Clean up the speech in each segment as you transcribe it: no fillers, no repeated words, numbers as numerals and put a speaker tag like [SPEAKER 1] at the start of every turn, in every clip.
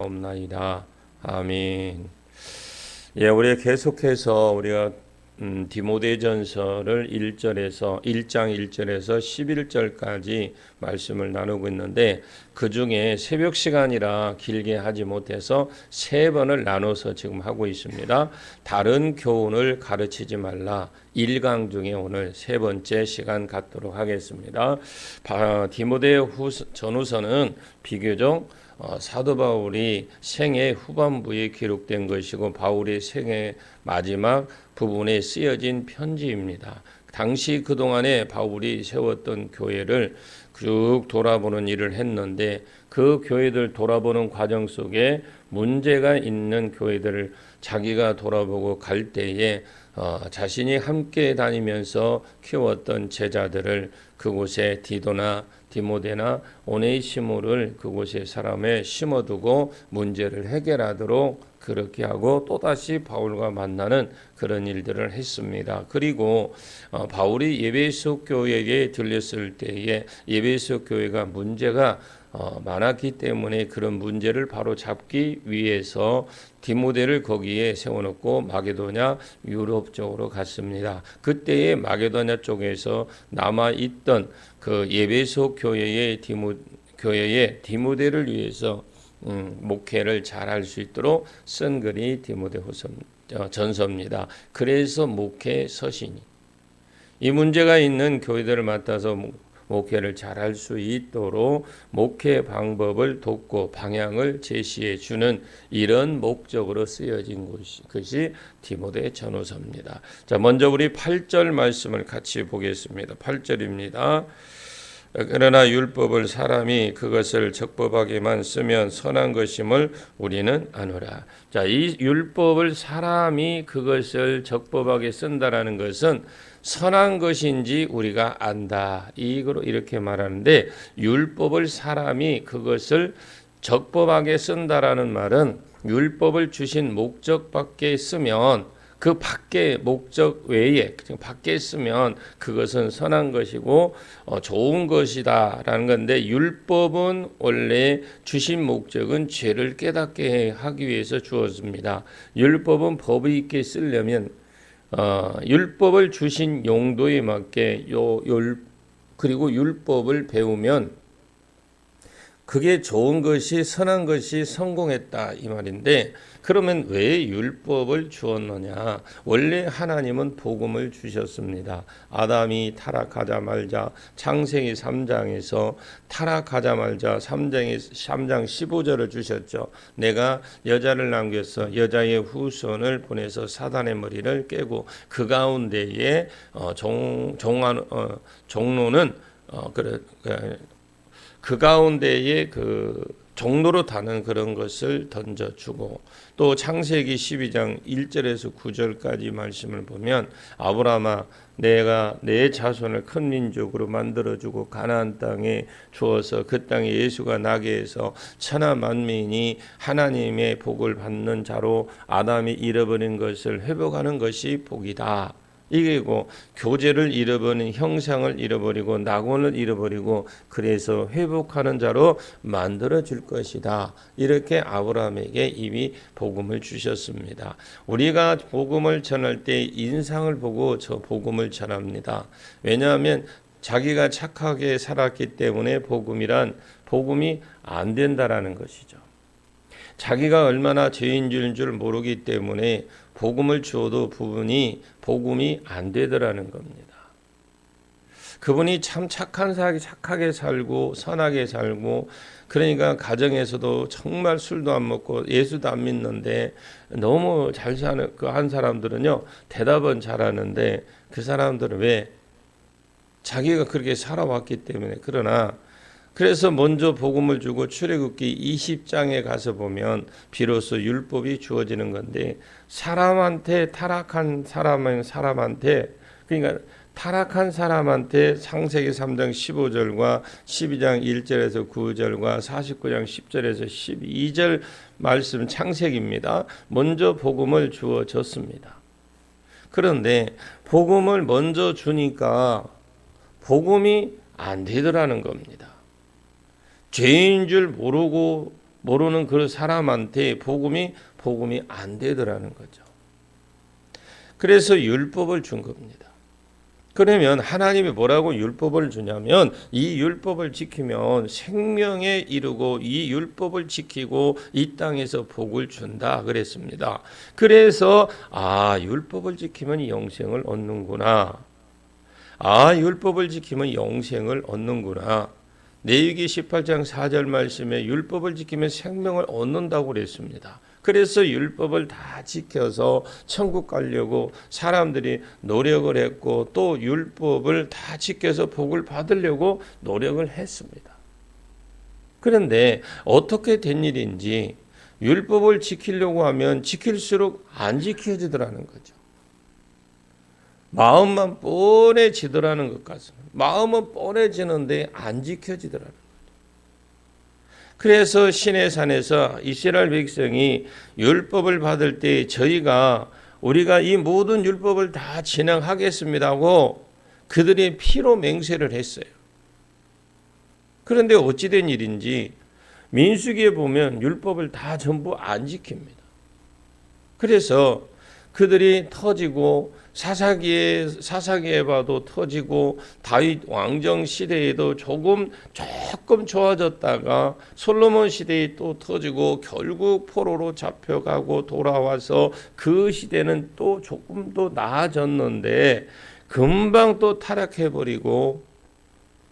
[SPEAKER 1] 없나이다. 아멘. 예, 우리 계속해서 우리가 디모데전서를 1장 1절에서 11절까지 말씀을 나누고 있는데 그 중에 새벽 시간이라 길게 하지 못해서 세 번을 나눠서 지금 하고 있습니다. 다른 교훈을 가르치지 말라. 1강 중에 오늘 세 번째 시간 갖도록 하겠습니다. 디모데 전후서는 비교적 사도 바울이 생애 후반부에 기록된 것이고 바울의 생애 마지막 부분에 쓰여진 편지입니다. 당시 그동안에 바울이 세웠던 교회를 쭉 돌아보는 일을 했는데 그 교회들 돌아보는 과정 속에 문제가 있는 교회들을 자기가 돌아보고 갈 때에 자신이 함께 다니면서 키웠던 제자들을 그곳에 디도나 디모데나 오네시모를 그곳에 사람에 심어두고 문제를 해결하도록 그렇게 하고 또다시 바울과 만나는 그런 일들을 했습니다. 그리고 바울이 에베소 교회에 들렸을 때에 에베소 교회가 문제가 많았기 때문에 그런 문제를 바로 잡기 위해서 디모데를 거기에 세워놓고 마게도냐 유럽 쪽으로 갔습니다. 그때의 마게도냐 쪽에서 남아있던 그 에베소 교회의 디모데를 위해서 목회를 잘할 수 있도록 쓴 글이 디모데후서 전서입니다. 그래서 목회 서신이 이 문제가 있는 교회들을 맡아서 목회를 잘할 수 있도록 목회 방법을 돕고 방향을 제시해 주는 이런 목적으로 쓰여진 것이 디모데 전후서입니다. 자, 먼저 우리 8절 말씀을 같이 보겠습니다. 8절입니다. 그러나 율법을 사람이 그것을 적법하게만 쓰면 선한 것임을 우리는 아노라. 자, 이 율법을 사람이 그것을 적법하게 쓴다라는 것은 선한 것인지 우리가 안다. 이거로 이렇게 말하는데 율법을 사람이 그것을 적법하게 쓴다라는 말은 율법을 주신 목적 밖에 쓰면 그 밖에 목적 외에 밖에 쓰면 그것은 선한 것이고 좋은 것이다라는 건데 율법은 원래 주신 목적은 죄를 깨닫게 하기 위해서 주었습니다. 율법은 법이 있게 쓰려면 율법을 주신 용도에 맞게 그리고 율법을 배우면 그게 좋은 것이 선한 것이 성공했다 이 말인데 그러면 왜 율법을 주었느냐? 원래 하나님은 복음을 주셨습니다. 아담이 타락하자 말자 창세기 3장에서 타락하자 말자 3장 15절을 주셨죠. 내가 여자를 남겨서 여자의 후손을 보내서 사단의 머리를 깨고 그 가운데에 종로는 그 가운데에 그 종로로 다는 그런 것을 던져주고 또 창세기 12장 1절에서 9절까지 말씀을 보면 아브라함아 내가 내 자손을 큰 민족으로 만들어주고 가나안 땅에 주어서 그 땅에 예수가 나게 해서 천하 만민이 하나님의 복을 받는 자로 아담이 잃어버린 것을 회복하는 것이 복이다. 이게고 교제를 잃어버린 형상을 잃어버리고 낙원을 잃어버리고 그래서 회복하는 자로 만들어 줄 것이다. 이렇게 아브라함에게 이미 복음을 주셨습니다. 우리가 복음을 전할 때 인상을 보고 저 복음을 전합니다. 왜냐하면 자기가 착하게 살았기 때문에 복음이 안 된다라는 것이죠. 자기가 얼마나 죄인 줄 모르기 때문에 복음을 주어도 복음이 안 되더라는 겁니다. 그분이 참 착하게 살고 선하게 살고 그러니까 가정에서도 정말 술도 안 먹고 예수도 안 믿는데 너무 잘 사는 그 한 사람들은요 대답은 잘하는데 그 사람들은 왜 자기가 그렇게 살아왔기 때문에 그래서 먼저 복음을 주고 출애굽기 20장에 가서 보면 비로소 율법이 주어지는 건데 타락한 사람한테 그러니까 타락한 사람한테 창세기 3장 15절과 12장 1절에서 9절과 49장 10절에서 12절 말씀 창세기입니다. 먼저 복음을 주어졌습니다. 그런데 복음을 먼저 주니까 복음이 안 되더라는 겁니다. 죄인 줄 모르고 모르는 그 사람한테 복음이 안 되더라는 거죠. 그래서 율법을 준 겁니다. 그러면 하나님이 뭐라고 율법을 주냐면 이 율법을 지키면 생명에 이르고 이 율법을 지키고 이 땅에서 복을 준다 그랬습니다. 그래서 율법을 지키면 영생을 얻는구나. 율법을 지키면 영생을 얻는구나. 레위기 18장 4절 말씀에 율법을 지키면 생명을 얻는다고 그랬습니다. 그래서 율법을 다 지켜서 천국 가려고 사람들이 노력을 했고 또 율법을 다 지켜서 복을 받으려고 노력을 했습니다. 그런데 어떻게 된 일인지 율법을 지키려고 하면 지킬수록 안 지켜지더라는 거죠. 마음만 뻔해지더라는 것 같습니다. 마음은 뻔해지는데 안 지켜지더라는 거죠. 그래서 시내산에서 이스라엘 백성이 율법을 받을 때 우리가 이 모든 율법을 다 진행하겠습니다고 그들의 피로 맹세를 했어요. 그런데 어찌된 일인지 민수기에 보면 율법을 다 전부 안 지킵니다. 그래서 그들이 터지고 사사기에 봐도 터지고 다윗 왕정 시대에도 조금 좋아졌다가 솔로몬 시대에 또 터지고 결국 포로로 잡혀가고 돌아와서 그 시대는 또 조금 더 나아졌는데 금방 또 타락해버리고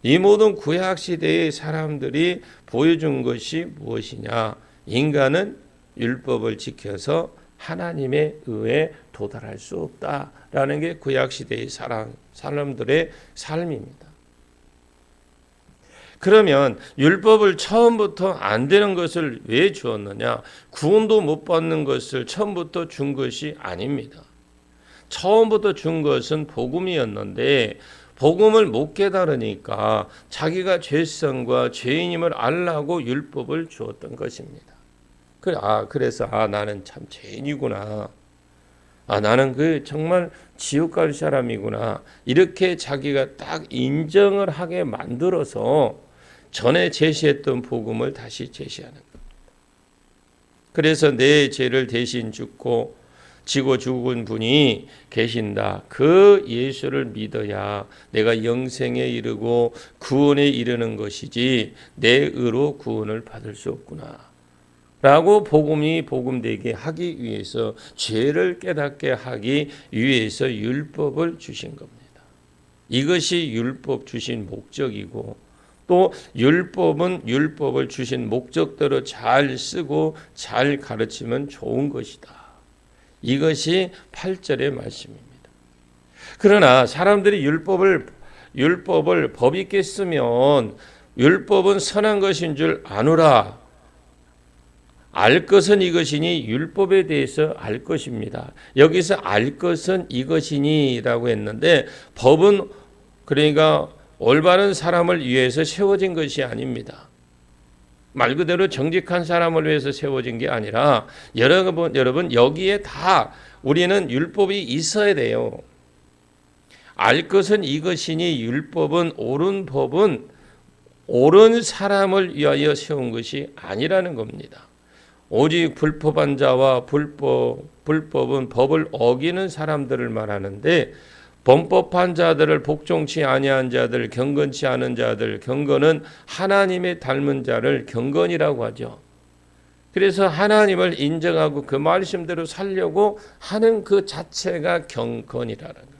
[SPEAKER 1] 이 모든 구약 시대의 사람들이 보여준 것이 무엇이냐? 인간은 율법을 지켜서 하나님의 의에 도달할 수 없다라는 게 구약시대의 사람들의 삶입니다. 그러면 율법을 처음부터 안 되는 것을 왜 주었느냐? 구원도 못 받는 것을 처음부터 준 것이 아닙니다. 처음부터 준 것은 복음이었는데 복음을 못 깨달으니까 자기가 죄성과 죄인임을 알라고 율법을 주었던 것입니다. 그래서 나는 참 죄인이구나. 나는 정말 지옥 갈 사람이구나. 이렇게 자기가 딱 인정을 하게 만들어서 전에 제시했던 복음을 다시 제시하는 겁니다. 그래서 내 죄를 대신 지고 죽은 분이 계신다. 그 예수를 믿어야 내가 영생에 이르고 구원에 이르는 것이지 내 의로 구원을 받을 수 없구나. 라고 복음이 복음되게 하기 위해서 죄를 깨닫게 하기 위해서 율법을 주신 겁니다. 이것이 율법 주신 목적이고 또 율법을 주신 목적대로 잘 쓰고 잘 가르치면 좋은 것이다. 이것이 8절의 말씀입니다. 그러나 사람들이 율법을 법 있게 쓰면 율법은 선한 것인 줄 아노라. 알 것은 이것이니 율법에 대해서 알 것입니다. 여기서 알 것은 이것이니라고 했는데 법은 그러니까 올바른 사람을 위해서 세워진 것이 아닙니다. 말 그대로 정직한 사람을 위해서 세워진 게 아니라 여러분 여기에 다 우리는 율법이 있어야 돼요. 알 것은 이것이니 율법은 옳은 법은 옳은 사람을 위하여 세운 것이 아니라는 겁니다. 오직 불법한 자와 불법은 법을 어기는 사람들을 말하는데 범법한 자들을 복종치 아니한 자들, 경건치 않은 자들, 경건은 하나님의 닮은 자를 경건이라고 하죠. 그래서 하나님을 인정하고 그 말씀대로 살려고 하는 그 자체가 경건이라는 거예요.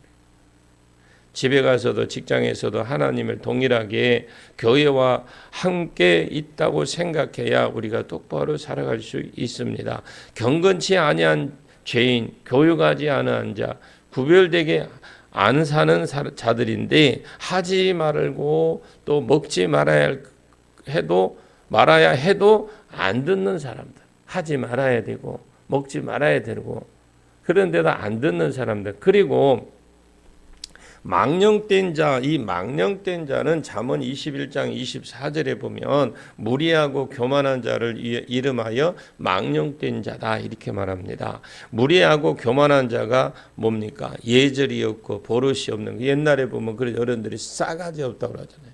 [SPEAKER 1] 집에 가서도 직장에서도 하나님을 동일하게 교회와 함께 있다고 생각해야 우리가 똑바로 살아갈 수 있습니다. 경건치 아니한 죄인, 교육하지 않은 자, 구별되게 안 사는 자들인데 하지 말고 또 먹지 말아야 해도 안 듣는 사람들, 하지 말아야 되고 먹지 말아야 되고 그런데도 안 듣는 사람들. 그리고 망령된 자, 이 망령된 자는 잠언 21장 24절에 보면 무리하고 교만한 자를 이름하여 망령된 자다 이렇게 말합니다. 무리하고 교만한 자가 뭡니까? 예절이 없고 버릇이 없는 거. 옛날에 보면 그런 어른들이 싸가지 없다고 그러잖아요.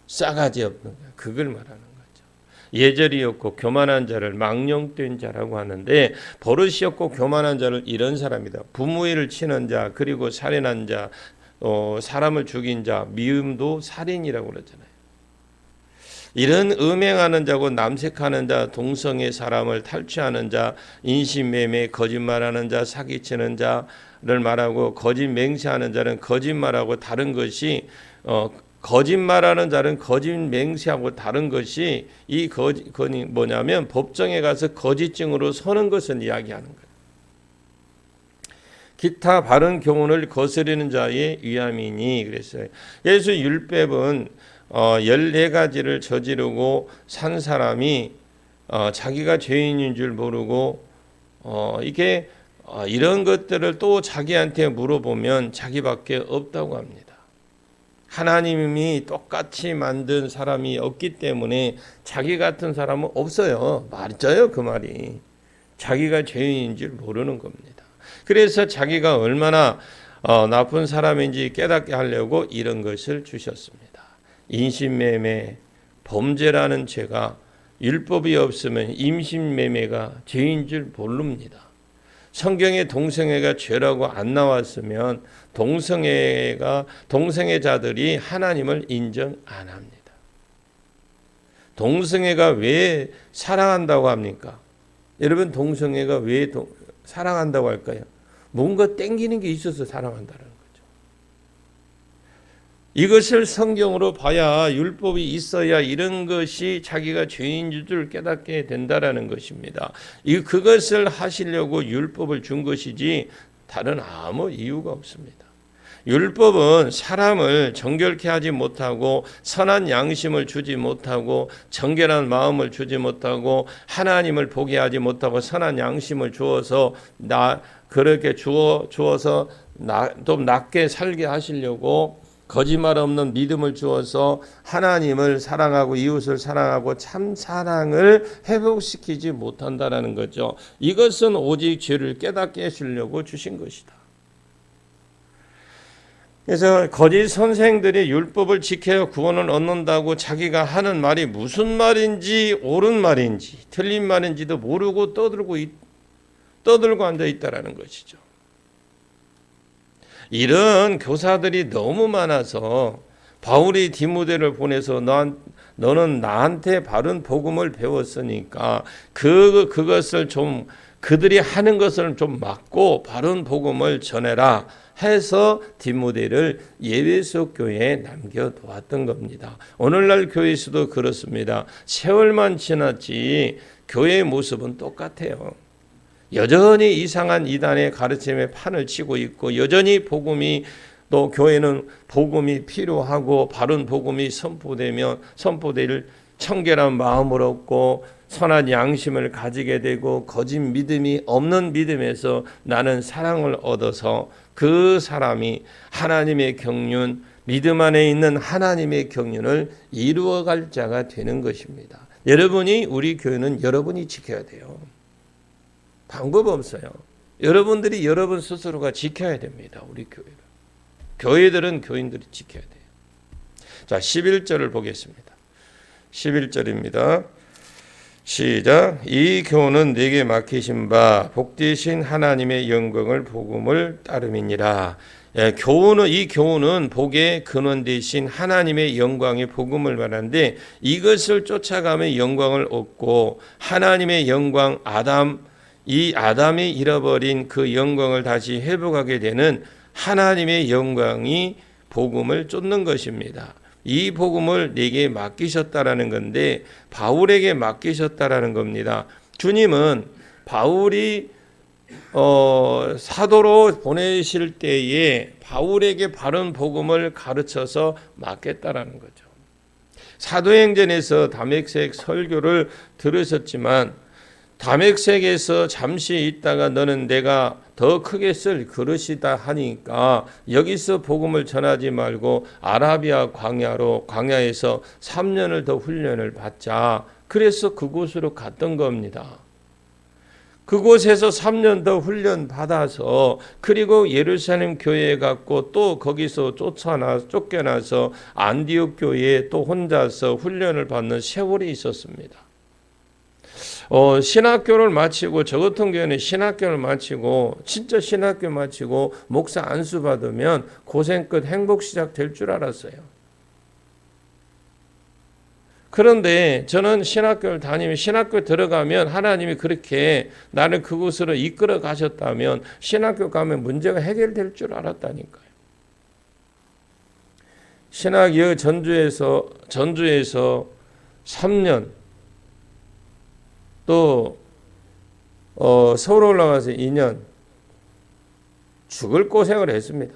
[SPEAKER 1] 싸가지 없는 거. 그걸 말하는 거죠. 예절이 없고 교만한 자를 망령된 자라고 하는데, 버릇이 없고 교만한 자를 이런 사람이다. 부무의를 치는 자, 그리고 살인한 자, 사람을 죽인 자, 미움도 살인이라고 그러잖아요. 이런 음행하는 자고 남색하는 자, 동성애 사람을 탈취하는 자, 인신매매, 거짓말하는 자, 사기치는 자를 말하고, 거짓 맹세하는 자는 거짓말하고 다른 것이 거짓말하는 자는 거짓 맹세하고 다른 것이 이 거짓이 뭐냐면 법정에 가서 거짓증으로 서는 것을 이야기하는 거예요. 기타 바른 교훈을 거스르는 자의 위함이니 그랬어요. 예수 율법은 14가지를 저지르고 산 사람이 자기가 죄인인 줄 모르고 이게 이런 것들을 또 자기한테 물어보면 자기밖에 없다고 합니다. 하나님이 똑같이 만든 사람이 없기 때문에 자기 같은 사람은 없어요. 맞아요, 그 말이. 자기가 죄인인 줄 모르는 겁니다. 그래서 자기가 얼마나 나쁜 사람인지 깨닫게 하려고 이런 것을 주셨습니다. 인신매매, 범죄라는 죄가 율법이 없으면 임신매매가 죄인 줄 모릅니다. 성경에 동성애가 죄라고 안 나왔으면 동성애자들이 하나님을 인정 안 합니다. 동성애가 왜 사랑한다고 합니까? 여러분, 동성애가 왜 사랑한다고 할까요? 뭔가 땡기는 게 있어서 사랑한다는 거죠. 이것을 성경으로 봐야 율법이 있어야 이런 것이 자기가 죄인 줄 깨닫게 된다라는 것입니다. 그것을 하시려고 율법을 준 것이지 다른 아무 이유가 없습니다. 율법은 사람을 정결케 하지 못하고 선한 양심을 주지 못하고 정결한 마음을 주지 못하고 하나님을 보게 하지 못하고 선한 양심을 주어서 그렇게 주어서 좀 낫게 살게 하시려고 거짓말 없는 믿음을 주어서 하나님을 사랑하고 이웃을 사랑하고 참 사랑을 회복시키지 못한다라는 거죠. 이것은 오직 죄를 깨닫게 하시려고 주신 것이다. 그래서 거짓 선생들이 율법을 지켜야 구원을 얻는다고 자기가 하는 말이 무슨 말인지 옳은 말인지 틀린 말인지도 모르고 떠들고 앉아 있다라는 것이죠. 이런 교사들이 너무 많아서 바울이 디모데를 보내서 너는 나한테 바른 복음을 배웠으니까 그것을 좀 그들이 하는 것을 좀 막고 바른 복음을 전해라 해서 디모데를 예배소 교회에 남겨두었던 겁니다. 오늘날 교회에서도 그렇습니다. 세월만 지났지 교회의 모습은 똑같아요. 여전히 이상한 이단의 가르침에 판을 치고 있고 여전히 또 교회는 복음이 필요하고 바른 복음이 선포될 청결한 마음을 얻고 선한 양심을 가지게 되고 거짓 믿음이 없는 믿음에서 나는 사랑을 얻어서 그 사람이 하나님의 경륜, 믿음 안에 있는 하나님의 경륜을 이루어갈 자가 되는 것입니다. 우리 교회는 여러분이 지켜야 돼요. 방법 없어요. 여러분들이 여러분 스스로가 지켜야 됩니다. 우리 교회를. 교회들은 교인들이 지켜야 돼요. 자, 11절을 보겠습니다. 11절입니다. 시작. 이 교훈은 내게 맡기신 바 복되신 하나님의 영광을 복음을 따름이니라. 이 교훈은 복의 근원 되신 하나님의 영광의 복음을 말하는데 이것을 쫓아가며 영광을 얻고 하나님의 영광 이 아담이 잃어버린 그 영광을 다시 회복하게 되는 하나님의 영광이 복음을 쫓는 것입니다. 이 복음을 내게 맡기셨다라는 건데 바울에게 맡기셨다라는 겁니다. 주님은 바울이 사도로 보내실 때에 바울에게 바른 복음을 가르쳐서 맡겼다라는 거죠. 사도행전에서 다메섹 설교를 들으셨지만 다메섹에서 잠시 있다가 너는 내가 더 크게 쓸 그릇이다 하니까 여기서 복음을 전하지 말고 아라비아 광야에서 3년을 더 훈련을 받자. 그래서 그곳으로 갔던 겁니다. 그곳에서 3년 더 훈련 받아서 그리고 예루살렘 교회에 갔고 또 거기서 쫓겨나서 안디옥 교회에 또 혼자서 훈련을 받는 세월이 있었습니다. 신학교를 마치고, 저 같은 경우에는 신학교를 마치고 진짜 신학교 마치고 목사 안수 받으면 고생 끝 행복 시작될 줄 알았어요. 그런데 저는 신학교를 다니면, 신학교 들어가면 하나님이 그렇게 나를 그곳으로 이끌어 가셨다면 신학교 가면 문제가 해결될 줄 알았다니까요. 신학여 전주에서 3년, 또 서울 올라가서 2년 죽을 고생을 했습니다.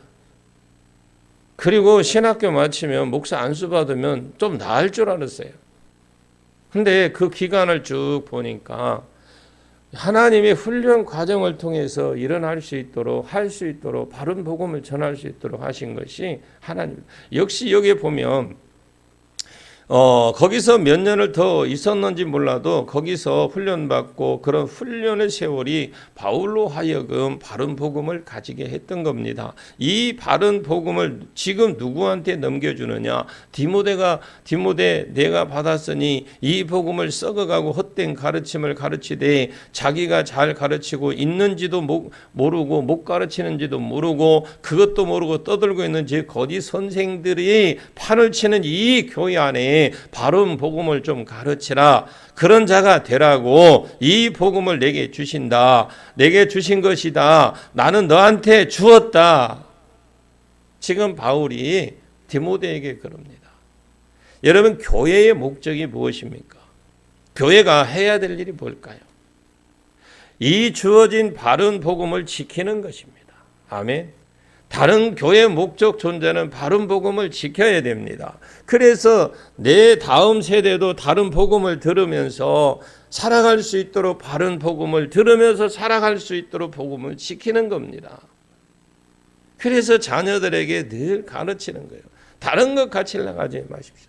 [SPEAKER 1] 그리고 신학교 마치면 목사 안수 받으면 좀 나을 줄 알았어요. 근데 그 기간을 쭉 보니까 하나님의 훈련 과정을 통해서 일어날 수 있도록, 할 수 있도록, 바른 복음을 전할 수 있도록 하신 것이 하나님. 역시 여기에 보면 거기서 몇 년을 더 있었는지 몰라도 거기서 훈련받고 그런 훈련의 세월이 바울로 하여금 바른 복음을 가지게 했던 겁니다. 이 바른 복음을 지금 누구한테 넘겨주느냐? 디모데 내가 받았으니 이 복음을 썩어가고 헛된 가르침을 가르치되, 자기가 잘 가르치고 있는지도 모르고 못 가르치는지도 모르고 그것도 모르고 떠들고 있는지 거짓 선생들이 판을 치는 이 교회 안에 바른 복음을 좀 가르치라. 그런 자가 되라고 이 복음을 내게 주신다. 내게 주신 것이다. 나는 너한테 주었다. 지금 바울이 디모데에게 그럽니다. 여러분, 교회의 목적이 무엇입니까? 교회가 해야 될 일이 뭘까요? 이 주어진 바른 복음을 지키는 것입니다. 아멘. 다른 교회 목적 존재는 바른 복음을 지켜야 됩니다. 그래서 내 다음 세대도 다른 복음을 들으면서 살아갈 수 있도록, 바른 복음을 들으면서 살아갈 수 있도록 복음을 지키는 겁니다. 그래서 자녀들에게 늘 가르치는 거예요. 다른 것 가르치려고 하지 마십시오.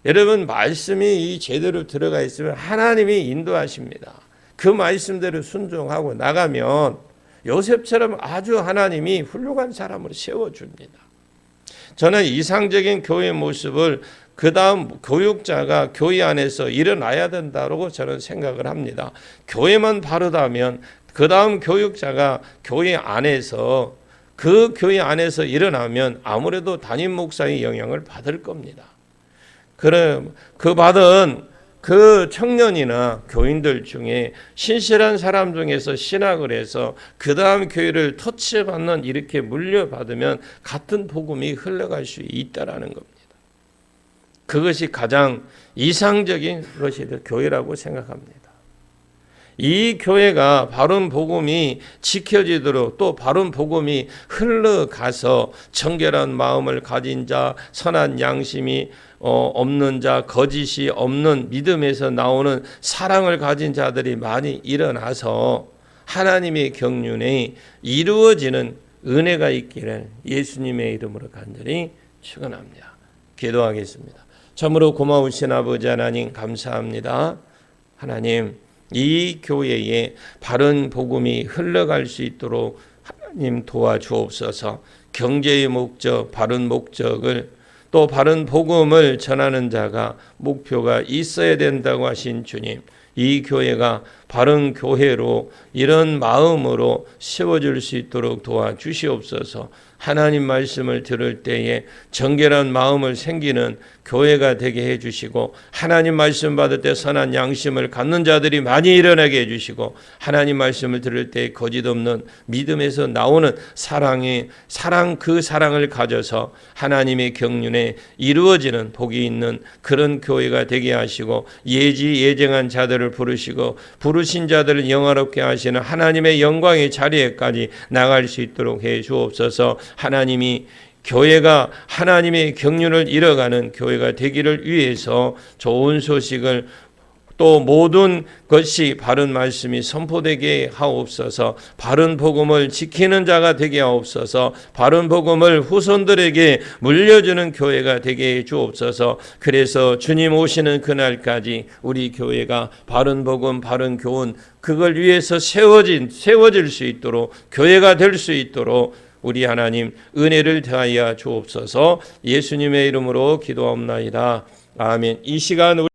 [SPEAKER 1] 여러분, 말씀이 제대로 들어가 있으면 하나님이 인도하십니다. 그 말씀대로 순종하고 나가면 요셉처럼 아주 하나님이 훌륭한 사람으로 세워줍니다. 저는 이상적인 교회 모습을 그 다음 교육자가 교회 안에서 일어나야 된다고 저는 생각을 합니다. 교회만 바르다면 그 다음 교육자가 교회 안에서, 그 교회 안에서 일어나면 아무래도 담임 목사의 영향을 받을 겁니다. 그럼 그 받은 그 청년이나 교인들 중에 신실한 사람 중에서 신학을 해서 그 다음 교회를 터치받는, 이렇게 물려받으면 같은 복음이 흘러갈 수 있다라는 겁니다. 그것이 가장 이상적인 것이 교회라고 생각합니다. 이 교회가 바른 복음이 지켜지도록, 또 바른 복음이 흘러가서 정결한 마음을 가진 자, 선한 양심이 없는 자, 거짓이 없는 믿음에서 나오는 사랑을 가진 자들이 많이 일어나서 하나님의 경륜이 이루어지는 은혜가 있기를 예수님의 이름으로 간절히 축원합니다. 기도하겠습니다. 참으로 고마우신 아버지 하나님, 감사합니다. 하나님, 이 교회에 바른 복음이 흘러갈 수 있도록 하나님 도와주옵소서. 경제의 목적, 바른 목적을, 또 바른 복음을 전하는 자가 목표가 있어야 된다고 하신 주님, 이 교회가 바른 교회로 이런 마음으로 세워질 수 있도록 도와주시옵소서. 하나님 말씀을 들을 때에 정결한 마음을 생기는 교회가 되게 해주시고, 하나님 말씀 받을 때 선한 양심을 갖는 자들이 많이 일어나게 해주시고, 하나님 말씀을 들을 때 거짓 없는 믿음에서 나오는 그 사랑을 가져서 하나님의 경륜에 이루어지는 복이 있는 그런 교회가 되게 하시고, 예정한 자들을 부르시고 부르신 자들을 영화롭게 하시는 하나님의 영광의 자리에까지 나갈 수 있도록 해 주옵소서. 하나님이 교회가 하나님의 경륜을 이뤄가는 교회가 되기를 위해서 좋은 소식을, 또 모든 것이 바른 말씀이 선포되게 하옵소서. 바른 복음을 지키는 자가 되게 하옵소서. 바른 복음을 후손들에게 물려주는 교회가 되게 해 주옵소서. 그래서 주님 오시는 그날까지 우리 교회가 바른 복음, 바른 교훈, 그걸 위해서 세워질 수 있도록, 교회가 될 수 있도록 우리 하나님 은혜를 더하여 주옵소서. 예수님의 이름으로 기도하옵나이다. 아멘. 이 시간